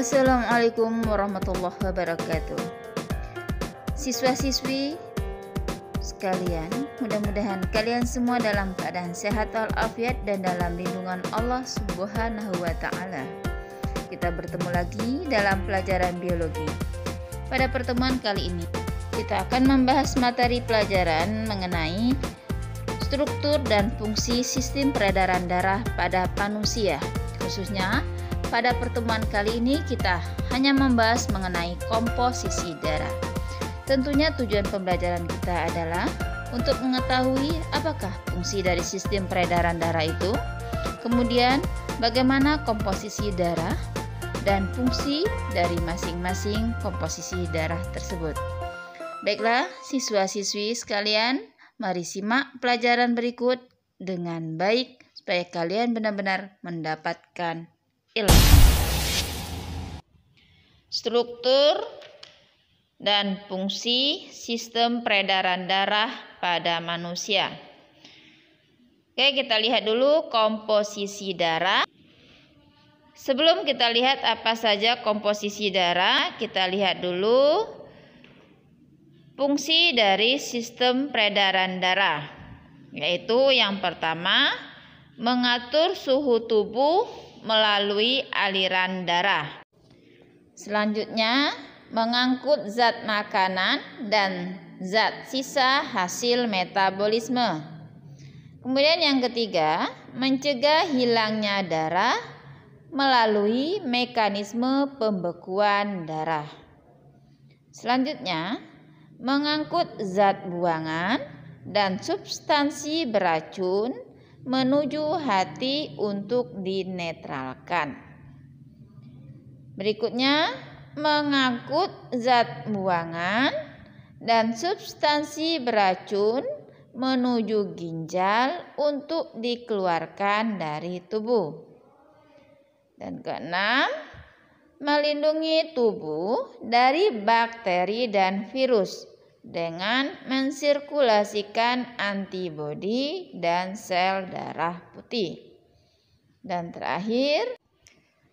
Assalamualaikum warahmatullahi wabarakatuh. Siswa-siswi sekalian, mudah-mudahan kalian semua dalam keadaan sehat walafiat dan dalam lindungan Allah Subhanahu wa taala. Kita bertemu lagi dalam pelajaran biologi. Pada pertemuan kali ini, kita akan membahas materi pelajaran mengenai struktur dan fungsi sistem peredaran darah pada manusia. Khususnya pada pertemuan kali ini kita hanya membahas mengenai komposisi darah. Tentunya tujuan pembelajaran kita adalah untuk mengetahui apakah fungsi dari sistem peredaran darah itu, kemudian bagaimana komposisi darah, dan fungsi dari masing-masing komposisi darah tersebut. Baiklah siswa-siswi sekalian, mari simak pelajaran berikut dengan baik supaya kalian benar-benar mendapatkan ilmu. Struktur dan fungsi sistem peredaran darah pada manusia. Oke, kita lihat dulu komposisi darah. Sebelum kita lihat apa saja komposisi darah, kita lihat dulu fungsi dari sistem peredaran darah. Yaitu yang pertama, mengatur suhu tubuh melalui aliran darah. Selanjutnya, mengangkut zat makanan dan zat sisa hasil metabolisme. Kemudian yang ketiga, mencegah hilangnya darah melalui mekanisme pembekuan darah. Selanjutnya, mengangkut zat buangan dan substansi beracun menuju hati untuk dinetralkan. Berikutnya, mengangkut zat buangan dan substansi beracun menuju ginjal untuk dikeluarkan dari tubuh. Dan keenam, melindungi tubuh dari bakteri dan virus dengan mensirkulasikan antibodi dan sel darah putih. Dan terakhir,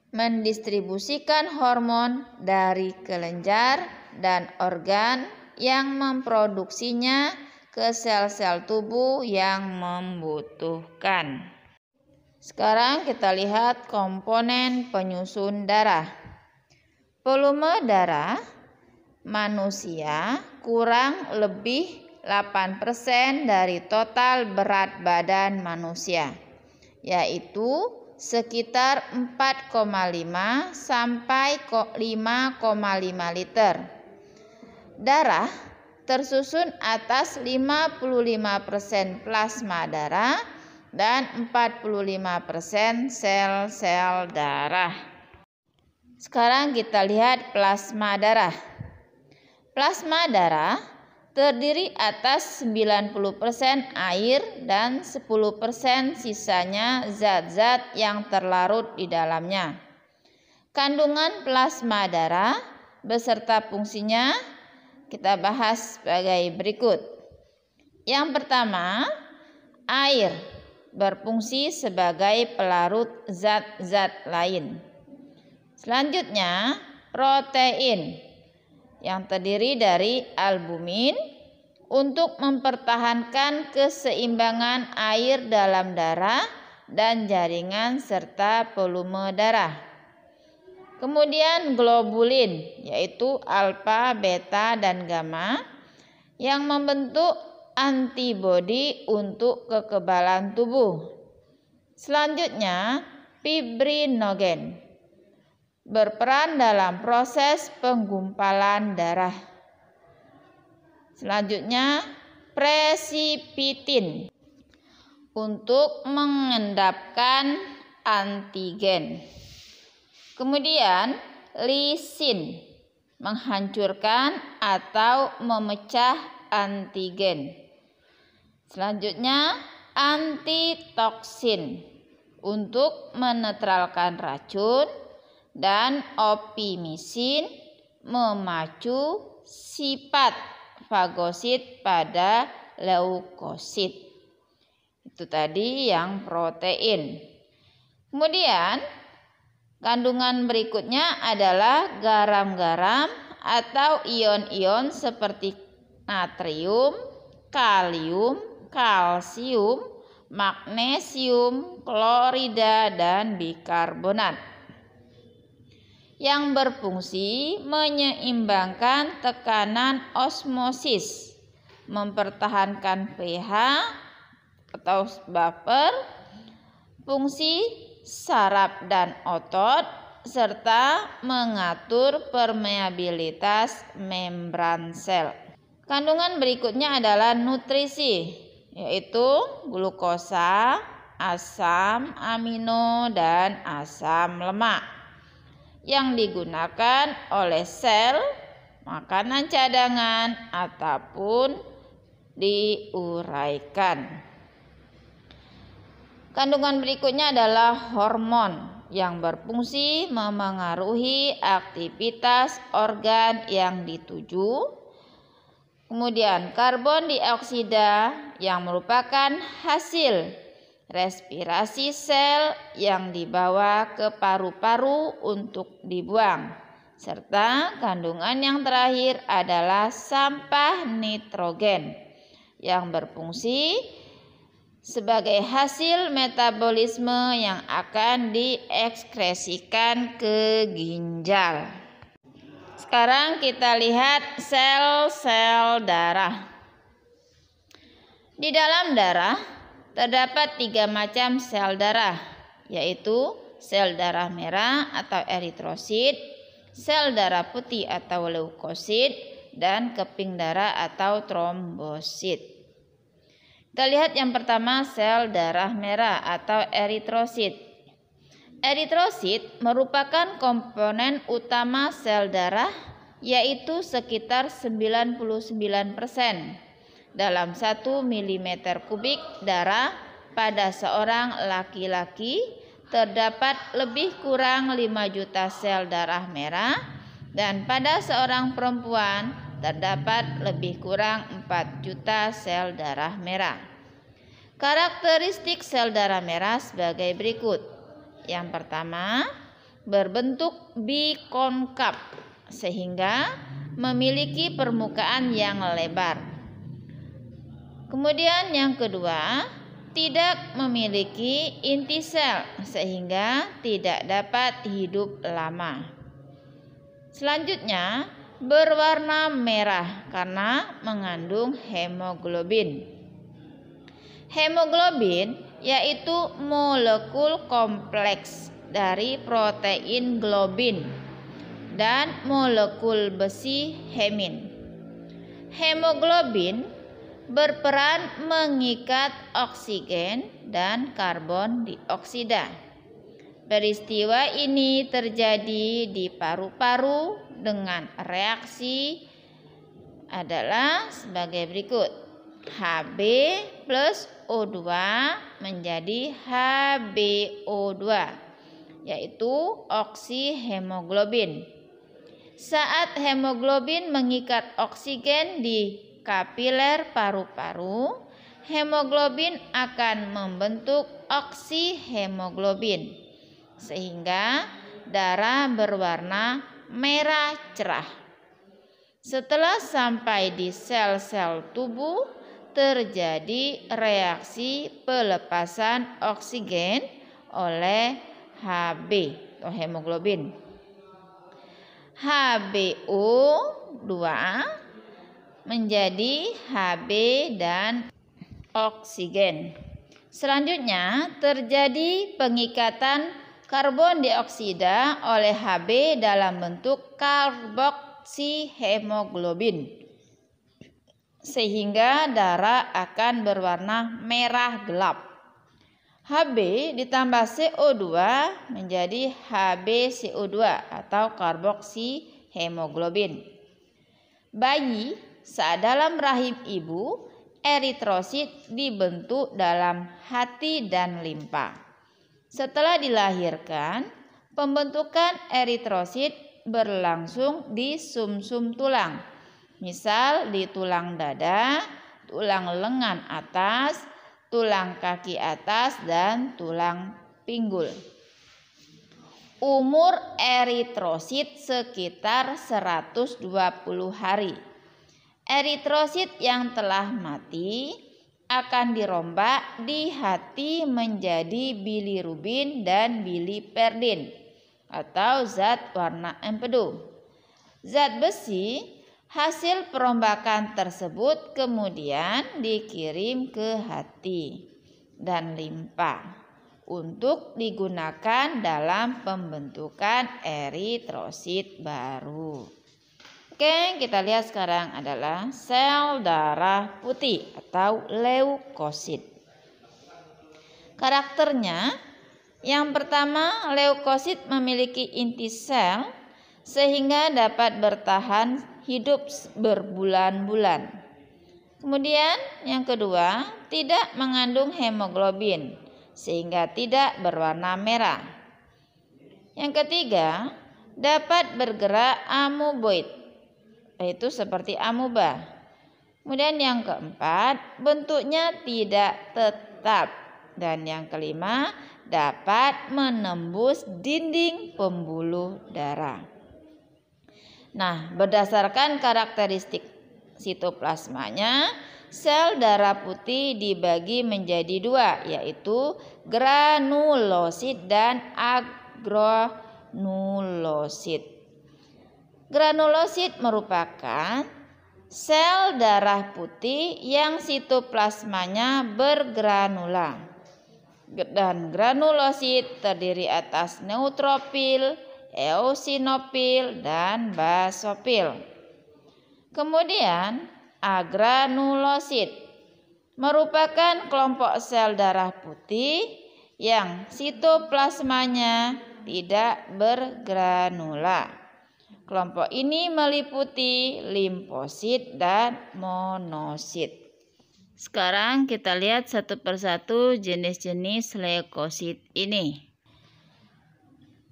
mendistribusikan hormon dari kelenjar dan organ yang memproduksinya ke sel-sel tubuh yang membutuhkan. Sekarang kita lihat komponen penyusun darah. Volume darah manusia kurang lebih 8% dari total berat badan manusia, yaitu sekitar 4,5 sampai 5,5 liter. Darah tersusun atas 55% plasma darah dan 45% sel-sel darah. Sekarang kita lihat plasma darah. Plasma darah terdiri atas 90% air dan 10% sisanya zat-zat yang terlarut di dalamnya. Kandungan plasma darah beserta fungsinya kita bahas sebagai berikut. Yang pertama, air berfungsi sebagai pelarut zat-zat lain. Selanjutnya, protein yang terdiri dari albumin untuk mempertahankan keseimbangan air dalam darah dan jaringan serta volume darah. Kemudian globulin yaitu alfa, beta, dan gamma yang membentuk antibodi untuk kekebalan tubuh. Selanjutnya, fibrinogen berperan dalam proses penggumpalan darah. Selanjutnya, presipitin untuk mengendapkan antigen. Kemudian, lisin menghancurkan atau memecah antigen. Selanjutnya, antitoksin untuk menetralkan racun, dan opimisin memacu sifat fagosit pada leukosit. Itu tadi yang protein. Kemudian Kandungan berikutnya adalah garam-garam atau ion-ion seperti natrium, kalium, kalsium, magnesium, klorida, dan bikarbonat yang berfungsi menyeimbangkan tekanan osmosis, mempertahankan pH atau buffer, fungsi saraf dan otot, serta mengatur permeabilitas membran sel. Kandungan berikutnya adalah nutrisi, yaitu glukosa, asam amino, dan asam lemak yang digunakan oleh sel, makanan cadangan, ataupun diuraikan. Kandungan berikutnya adalah hormon yang berfungsi memengaruhi aktivitas organ yang dituju. Kemudian karbon dioksida yang merupakan hasil respirasi sel yang dibawa ke paru-paru untuk dibuang. Serta kandungan yang terakhir adalah sampah nitrogen yang berfungsi sebagai hasil metabolisme yang akan diekskresikan ke ginjal. Sekarang kita lihat sel-sel darah. Di dalam darah terdapat 3 macam sel darah, yaitu sel darah merah atau eritrosit, sel darah putih atau leukosit, dan keping darah atau trombosit. Kita lihat yang pertama sel darah merah atau eritrosit. Eritrosit merupakan komponen utama sel darah, yaitu sekitar 99% dalam 1 mm kubik darah pada seorang laki-laki terdapat lebih kurang 5 juta sel darah merah, dan pada seorang perempuan terdapat lebih kurang 4 juta sel darah merah. Karakteristik sel darah merah sebagai berikut. Yang pertama, berbentuk bikonkav sehingga memiliki permukaan yang lebar. Kemudian yang kedua, tidak memiliki inti sel sehingga tidak dapat hidup lama. Selanjutnya, berwarna merah karena mengandung hemoglobin. Hemoglobin yaitu molekul kompleks dari protein globin dan molekul besi hemin. Hemoglobin berperan mengikat oksigen dan karbon dioksida. Peristiwa ini terjadi di paru-paru dengan reaksi adalah sebagai berikut. Hb plus O2 menjadi HbO2, yaitu oksihemoglobin. Saat hemoglobin mengikat oksigen di kapiler paru-paru, hemoglobin akan membentuk oksihemoglobin sehingga darah berwarna merah cerah. Setelah sampai di sel-sel tubuh, terjadi reaksi pelepasan oksigen oleh Hb atau hemoglobin. HbO2 menjadi Hb dan oksigen. Selanjutnya terjadi pengikatan karbon dioksida oleh Hb dalam bentuk karboksihemoglobin sehingga darah akan berwarna merah gelap. Hb ditambah CO2 menjadi HbCO2 atau karboksihemoglobin. Bayi saat dalam rahim ibu, eritrosit dibentuk dalam hati dan limpa. Setelah dilahirkan, pembentukan eritrosit berlangsung di sumsum tulang, misal di tulang dada, tulang lengan atas, tulang kaki atas, dan tulang pinggul. umur eritrosit sekitar 120 hari. Eritrosit yang telah mati akan dirombak di hati menjadi bilirubin dan biliperdin atau zat warna empedu. Zat besi hasil perombakan tersebut kemudian dikirim ke hati dan limpa untuk digunakan dalam pembentukan eritrosit baru. Oke, kita lihat sekarang adalah sel darah putih atau leukosit. Karakternya, yang pertama, leukosit memiliki inti sel sehingga dapat bertahan hidup berbulan-bulan. Kemudian yang kedua, tidak mengandung hemoglobin sehingga tidak berwarna merah. Yang ketiga, dapat bergerak amoeboid, yaitu seperti amoeba. Kemudian yang keempat, bentuknya tidak tetap. Dan yang kelima, dapat menembus dinding pembuluh darah. Nah, berdasarkan karakteristik sitoplasmanya, sel darah putih dibagi menjadi dua, yaitu granulosit dan agranulosit. Granulosit merupakan sel darah putih yang sitoplasmanya bergranula. Dan granulosit terdiri atas neutrofil, eosinofil, dan basofil. Kemudian agranulosit merupakan kelompok sel darah putih yang sitoplasmanya tidak bergranula. Kelompok ini meliputi limfosit dan monosit. Sekarang kita lihat satu persatu jenis-jenis leukosit ini.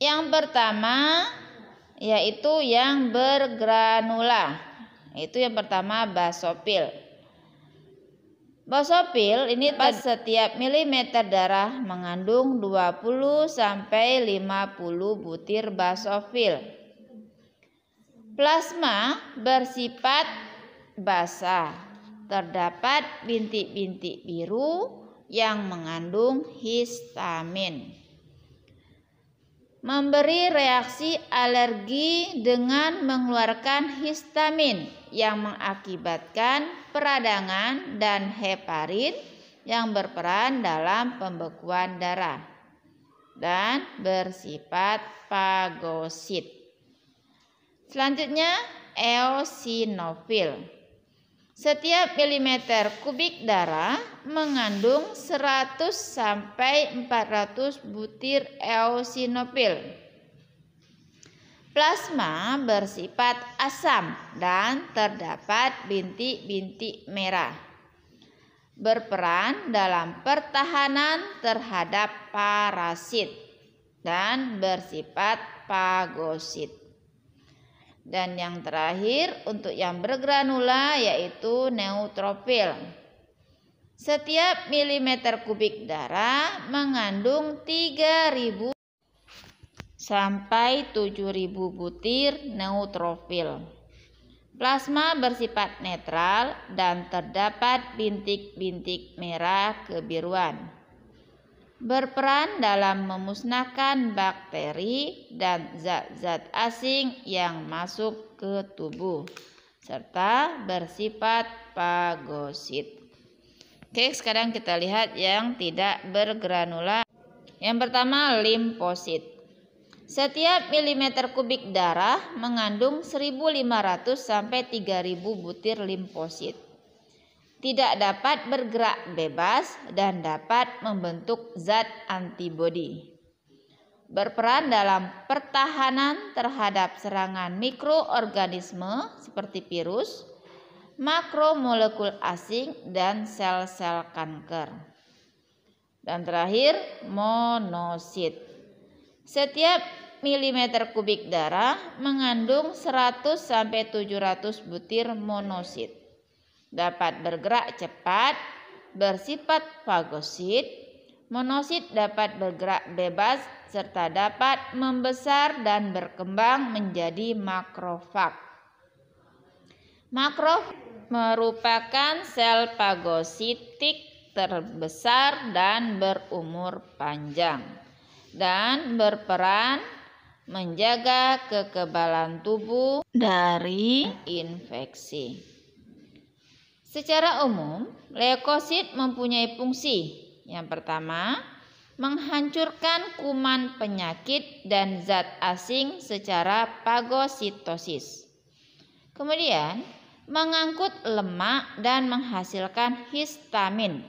Yang pertama yaitu yang bergranula. Itu yang pertama basofil. Basofil ini pada setiap milimeter darah mengandung 20 sampai 50 butir basofil. Plasma bersifat basah. Terdapat bintik-bintik biru yang mengandung histamin. Memberi reaksi alergi dengan mengeluarkan histamin yang mengakibatkan peradangan dan heparin yang berperan dalam pembekuan darah dan bersifat fagosit. Selanjutnya eosinofil. Setiap milimeter kubik darah mengandung 100 sampai 400 butir eosinofil. Plasma bersifat asam dan terdapat bintik-bintik merah. Berperan dalam pertahanan terhadap parasit dan bersifat fagosit. Dan yang terakhir untuk yang bergranula yaitu neutrofil. Setiap milimeter kubik darah mengandung 3000 sampai 7000 butir neutrofil. Plasma bersifat netral dan terdapat bintik-bintik merah kebiruan. Berperan dalam memusnahkan bakteri dan zat-zat asing yang masuk ke tubuh, serta bersifat fagosit. Oke, sekarang kita lihat yang tidak bergranula. Yang pertama, limfosit. Setiap milimeter kubik darah mengandung 1500 sampai 3000 butir limfosit. Tidak dapat bergerak bebas dan dapat membentuk zat antibodi. Berperan dalam pertahanan terhadap serangan mikroorganisme seperti virus, makromolekul asing, dan sel-sel kanker. Dan terakhir, monosit. Setiap milimeter kubik darah mengandung 100 sampai 700 butir monosit. Dapat bergerak cepat, bersifat fagosit, Monosit dapat bergerak bebas serta dapat membesar dan berkembang menjadi makrofag. Makrofag merupakan sel fagositik terbesar dan berumur panjang dan berperan menjaga kekebalan tubuh dari infeksi. Secara umum, leukosit mempunyai fungsi. Yang pertama, menghancurkan kuman penyakit dan zat asing secara fagositosis. Kemudian, mengangkut lemak dan menghasilkan histamin.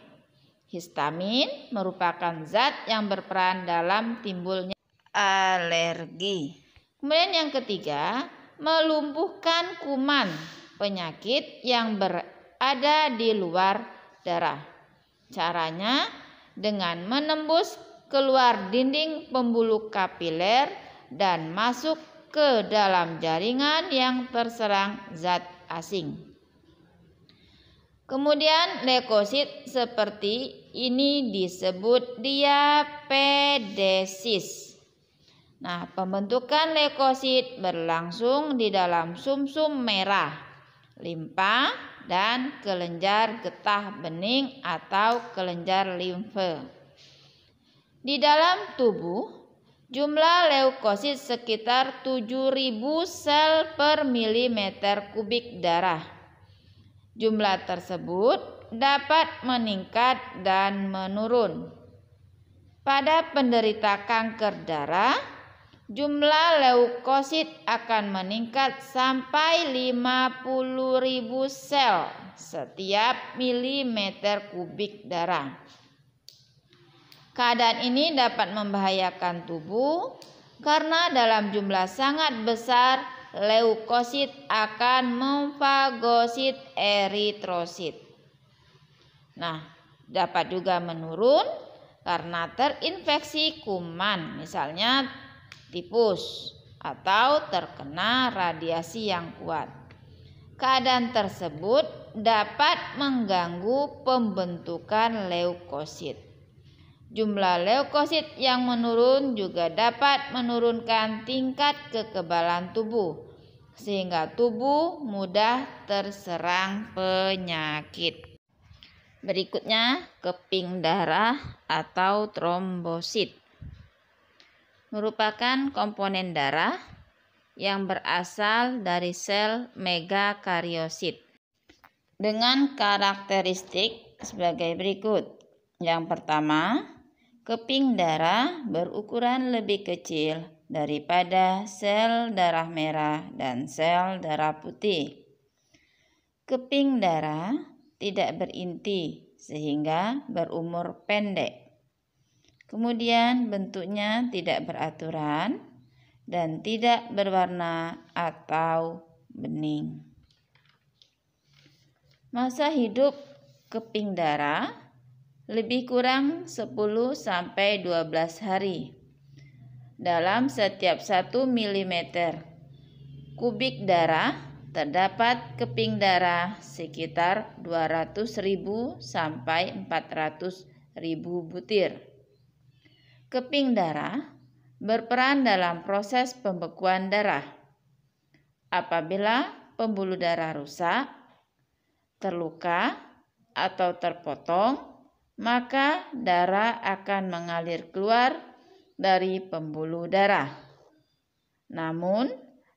Histamin merupakan zat yang berperan dalam timbulnya alergi. Kemudian yang ketiga, melumpuhkan kuman penyakit yang berada di luar darah. Caranya dengan menembus keluar dinding pembuluh kapiler dan masuk ke dalam jaringan yang terserang zat asing. Kemudian leukosit seperti ini disebut diapedesis. Nah, pembentukan leukosit berlangsung di dalam sumsum merah, limpa, dan kelenjar getah bening atau kelenjar limfe. Di dalam tubuh, jumlah leukosit sekitar 7.000 sel per milimeter kubik darah. Jumlah tersebut dapat meningkat dan menurun. Pada penderita kanker darah, jumlah leukosit akan meningkat sampai 50.000 sel setiap milimeter kubik darah. Keadaan ini dapat membahayakan tubuh karena dalam jumlah sangat besar leukosit akan memfagosit eritrosit. Nah, dapat juga menurun karena terinfeksi kuman, misalnya tipus atau terkena radiasi yang kuat. Keadaan tersebut dapat mengganggu pembentukan leukosit. Jumlah leukosit yang menurun juga dapat menurunkan tingkat kekebalan tubuh, sehingga tubuh mudah terserang penyakit. Berikutnya, keping darah atau trombosit merupakan komponen darah yang berasal dari sel megakariosit dengan karakteristik sebagai berikut. Yang pertama, keping darah berukuran lebih kecil daripada sel darah merah dan sel darah putih. Keping darah tidak berinti sehingga berumur pendek. Kemudian bentuknya tidak beraturan dan tidak berwarna atau bening. Masa hidup keping darah lebih kurang 10-12 hari. Dalam setiap 1 mm kubik darah terdapat keping darah sekitar 200.000 sampai 400.000 butir. Keping darah berperan dalam proses pembekuan darah. Apabila pembuluh darah rusak, terluka, atau terpotong, maka darah akan mengalir keluar dari pembuluh darah. Namun,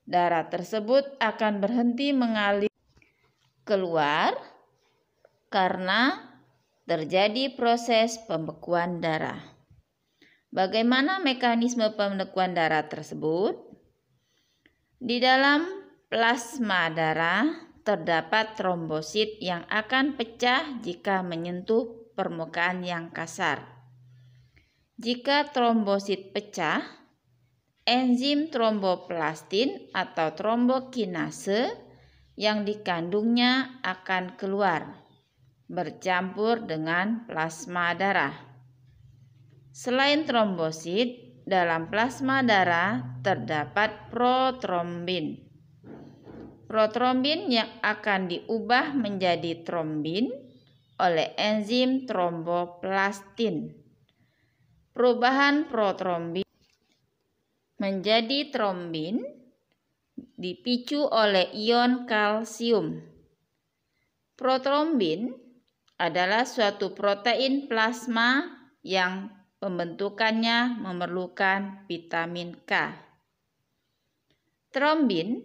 darah tersebut akan berhenti mengalir keluar karena terjadi proses pembekuan darah. Bagaimana mekanisme pembekuan darah tersebut? Di dalam plasma darah terdapat trombosit yang akan pecah jika menyentuh permukaan yang kasar. Jika trombosit pecah, enzim tromboplastin atau trombokinase yang dikandungnya akan keluar, bercampur dengan plasma darah. Selain trombosit, dalam plasma darah terdapat protrombin. Protrombin yang akan diubah menjadi trombin oleh enzim tromboplastin. perubahan protrombin menjadi trombin dipicu oleh ion kalsium. Protrombin adalah suatu protein plasma yang pembentukannya memerlukan vitamin K. Trombin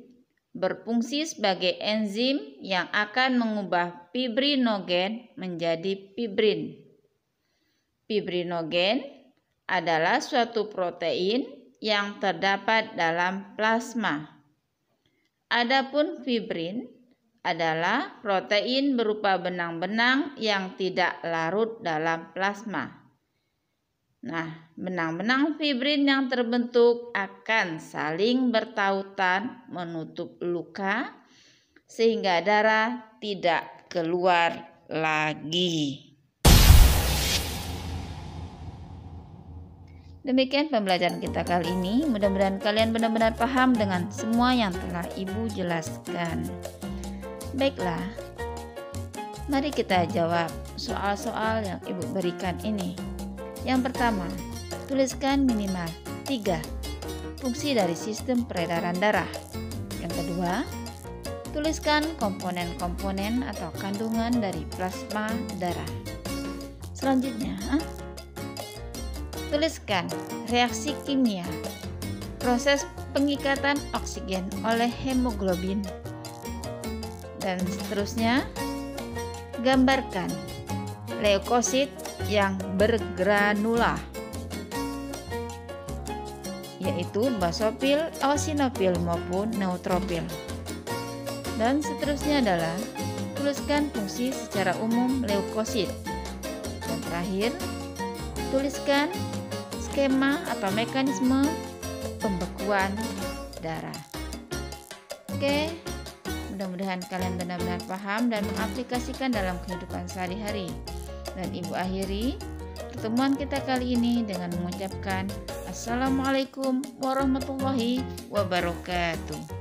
berfungsi sebagai enzim yang akan mengubah fibrinogen menjadi fibrin. Fibrinogen adalah suatu protein yang terdapat dalam plasma. Adapun fibrin adalah protein berupa benang-benang yang tidak larut dalam plasma. Nah, benang-benang fibrin yang terbentuk akan saling bertautan menutup luka sehingga darah tidak keluar lagi. Demikian pembelajaran kita kali ini. Mudah-mudahan kalian benar-benar paham dengan semua yang telah Ibu jelaskan. Baiklah, mari kita jawab soal-soal yang Ibu berikan ini. Yang pertama, tuliskan minimal 3 fungsi dari sistem peredaran darah. Yang kedua, tuliskan komponen-komponen atau kandungan dari plasma darah. Selanjutnya, tuliskan reaksi kimia, proses pengikatan oksigen oleh hemoglobin, dan seterusnya. Gambarkan leukosit yang bergranula, yaitu basofil, eosinofil maupun neutrofil. Dan seterusnya adalah tuliskan fungsi secara umum leukosit. Dan terakhir, tuliskan skema atau mekanisme pembekuan darah. Oke, mudah-mudahan kalian benar-benar paham dan mengaplikasikan dalam kehidupan sehari-hari. Dan Ibu akhiri pertemuan kita kali ini dengan mengucapkan Assalamualaikum warahmatullahi wabarakatuh.